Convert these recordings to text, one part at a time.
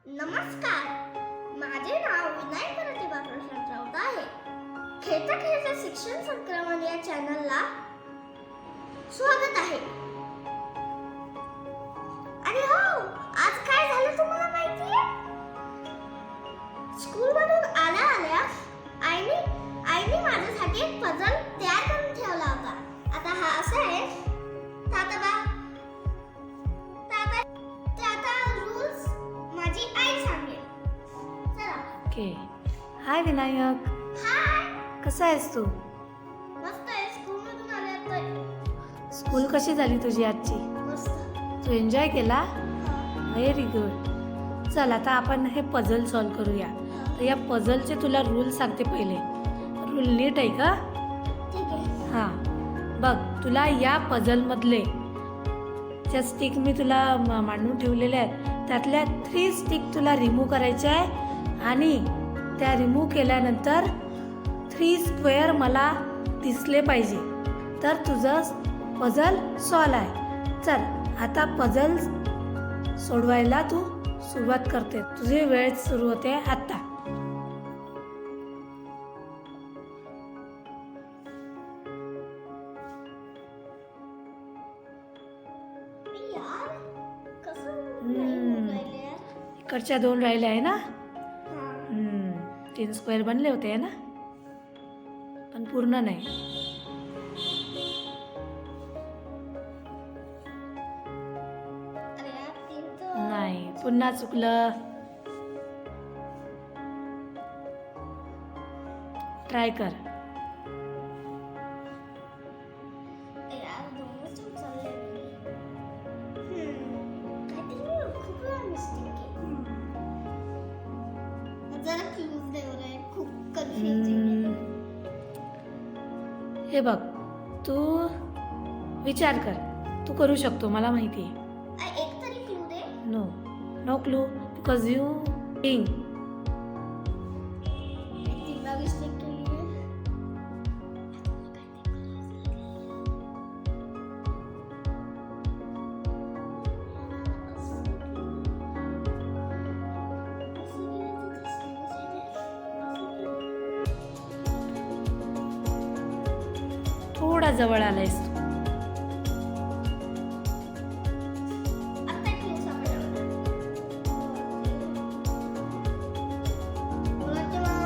नमस्कार, माझे नाव विनायक प्रतिभा प्रशांत राऊत आहे. खेळता खेळता शिक्षण संक्रमण या चॅनलला स्वागत आहे. आणि हो, आज काय झालं तुम्हाला माहिती आहे? स्कूलमधून आल्या आईने माझ्यासाठी एक पझल तयार करून ठेवला होता. आता हा असा आहे. रूल्स माझी आई सांगेल. चला. ओके. हाय विनायक, हाय. कसा आहेस तू? मस्त आहे. स्कूलमधून आले आता. स्कूल कशी झाली तुझी आजची? मस्त. तू एन्जॉय केला? हा. Very good. चल आता आपण हे पझल सॉल्व करूया. तर या पझलचे तुला रूल सांगते पहिले. रूल नीट आहे का? ठीक आहे. हां, बघ तुला या पझलमधले ज्या स्टिक मी तुला मांडून ठेवलेल्या आहेत त्यातल्या 3 स्टिक तुला रिमूव्ह करायच्या आहे आणि त्या रिमूव्ह केल्यानंतर 3 स्क्वेअर मला दिसले पाहिजे, तर तुझं पझल सॉल्व आहे. चल आता पझल सोडवायला तू सुरुवात करते. तुझी वेळ सुरू होते आत्ता. यार, कसं नाही होऊन राहिले यार. इकडच्या 2 राहिल्या आहे ना? हा. 3 स्क्वेअर बनले होते आहे ना, पण पूर्ण नाही. अरे यार, 3 तर नाही, पुन्हा चुकलं. ट्राय कर. यार 2च उचलले मी. काहीतरी मी खूप वेळा मिस्टेक केली. जरा क्लूज दे बरं. खूप कन्फ्युजिंग आहे. हे बघ, तू विचार कर. तू करू शकतो, मला माहिती आहे. एक तरी क्लू दे. No clue because you think. 3दा मिस्टेक केली आहे. थोडा जवळ आलायस तू. आता क्लू सापडला.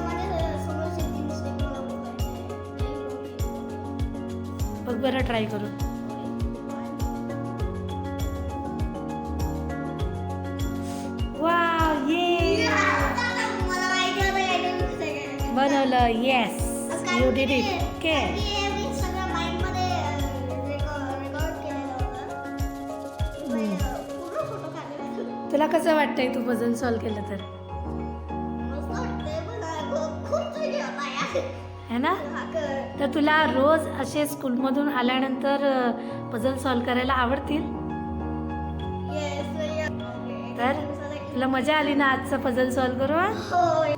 माझ्या समोरची ती मिस्टेक मला बघ बरं, ट्राय करून. वाव, ये मला माहिती होतं. बनवलं. Yes, you did it. Okay. मी सगळं माइंडमध्ये रेकॉर्ड केलेलं होतं. पूर्ण फोटो काढलेला. तुला कसं वाटतंय तू पझल सॉल्व केलं तर? मस्त वाटतंय. पण खूप जुनी होता यार. है ना? हा कर. तर तुला रोज असे स्कूलमधून आल्यानंतर पझल सॉल्व करायला आवडतील? येस. तर तुला मजा आली ना आजचं पझल सॉल्व करून? हो.